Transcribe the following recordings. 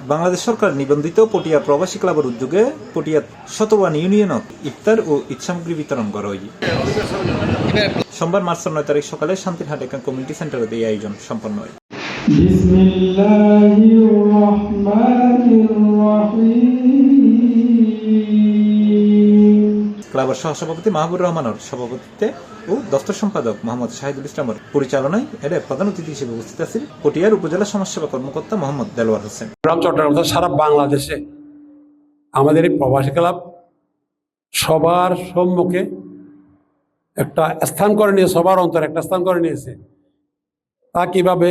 বাংলাদেশ সরকার নিবন্ধিত পটিয়া প্রবাসী ক্লাবের উদ্যোগে পটিয়া শতওয়ান ইউনিয়নত ইফতার ও ঈদ সামগ্রী বিতরণ করা হয়। সোমবার মার্চ 9 তারিখ সকালে শান্তিরহাট একান কমিউনিটি সেন্টারে এই আয়োজন সম্পন্ন হয়। ক্লাবের সহসভাপতি মাহবুবুর রহমানের সভাপতিত্বে ও দপ্তর সম্পাদক মোহাম্মদ শাহিদুল ইসলামের পরিচালনায় এর প্রধান অতিথি হিসেবে উপস্থিত আছেন পটিয়ার উপজেলা সমাজসেবা কর্মকর্তা মোহাম্মদ দেলোয়ার হোসেন। চট্টগ্রাম সারা বাংলাদেশে আমাদের এই প্রবাসী ক্লাব সবার সম্মুখে একটা স্থান করে নিয়ে, সবার অন্তরে একটা স্থান করে নিয়েছে। তা কিভাবে?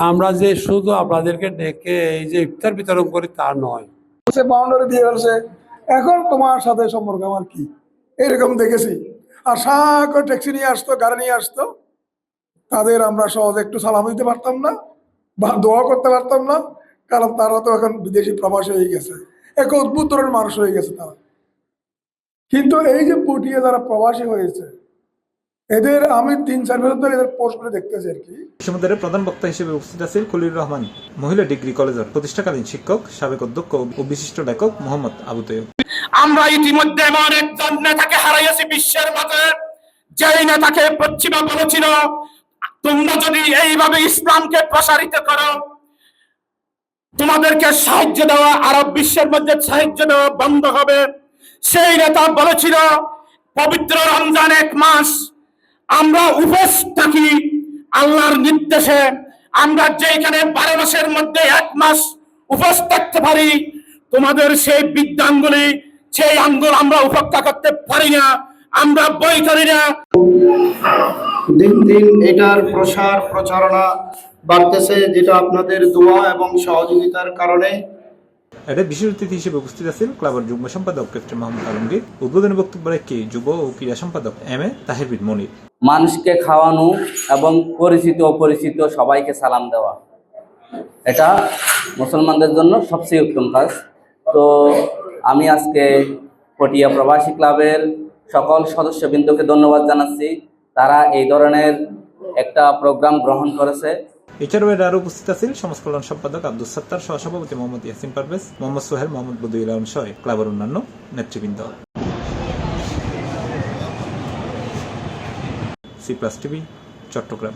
আমরা যে শুধু আপনাদেরকে ডেকে এই যে ইফতার বিতরণ করি তা নয়, সে বাউন্ডারি দিয়ে বলছে এখন তোমার সাথে সম্পর্ক আমার কি, এরকম দেখেছি। আর সারা ট্যাক্সি নিয়ে আসতো, গাড়ি নিয়ে আসতো, তাদের আমরা সহজে একটু সালাম দিতে পারতাম না বা দোয়া করতে পারতাম না, কারণ তারা তো এখন বিদেশি প্রবাসী হয়ে গেছে, এক অদ্ভুত ধরনের মানুষ হয়ে গেছে তারা। কিন্তু এই যে পটিয়া যারা প্রবাসী হয়েছে, এদের আমি 3-4 বছর ধরে এদের পোস্টগুলো দেখতেছি আর কি। সমুদ্রের প্রধান বক্তা হিসেবে উপস্থিত আছেন খলিলুর রহমান মহিলা ডিগ্রি কলেজের প্রতিষ্ঠাকালীন শিক্ষক, সাবেক অধ্যক্ষ ও বিশিষ্ট লেখক মোহাম্মদ আবু তৈয়ব। আমরা ইতিমধ্যে এমন একজন নেতাকে হারাইয়াছি বিশ্বের মাঝে, যেই নেতাকে পশ্চিমা বলেছিল তোমরা যদি এইভাবে ইসলামকে প্রসারিত করো, তোমাদেরকে সাহায্য দেওয়া আরব বিশ্বের মধ্যে সাহায্য দেওয়া বন্ধ হবে। সেই নেতা বলেছিল পবিত্র রমজান 1 মাস আমরা উপোস থাকি আল্লাহর নির্দেশে, আমরা যেখানে 12 মাসের মধ্যে 1 মাস উপোস থাকতে পারি, তোমাদের সেই বিদ্যাঙ্গুলি, সেই আঙ্গুল আমরা উপেক্ষা করতে পারি না, আমরা বই করি না। দিন দিন এটার প্রচারণা বাড়তেছে, যেটা আপনাদের দোয়া এবং সহযোগিতার কারণে। এতে বিশেষ অতিথি হিসেবে উপস্থিত আছেন ক্লাবের যুগ্ম সম্পাদক ক্যাপ্টেন মোহাম্মদ আলমগীর। উদ্বোধনী বক্তব্য রাখেন যুব ও ক্রীড়া সম্পাদক এম.এ. তাহির বিন মনির। মানুষকে খাওয়ানো এবং পরিচিত অপরিচিত সবাইকে সালাম দেওয়া, এটা মুসলমানদের জন্য সবচেয়ে উত্তম কাজ। তো আমি আজকে পটিয়া প্রবাসী ক্লাবের সকল সদস্যবৃন্দকে ধন্যবাদ জানাচ্ছি, তারা এই ধরনের একটা প্রোগ্রাম গ্রহণ করেছে। এছাড়াও আরো উপস্থিত আছেন সমাজ কল্যাণ সম্পাদক আব্দুল সত্তার, সহসভাপতি মোহাম্মদ ইয়াসিন পারভেজ, মোহাম্মদ সোহেল, মোহাম্মদ বদুল আলম সহ ক্লাবের অন্যান্য নেতৃবৃন্দ। C+ TV, Chittagong.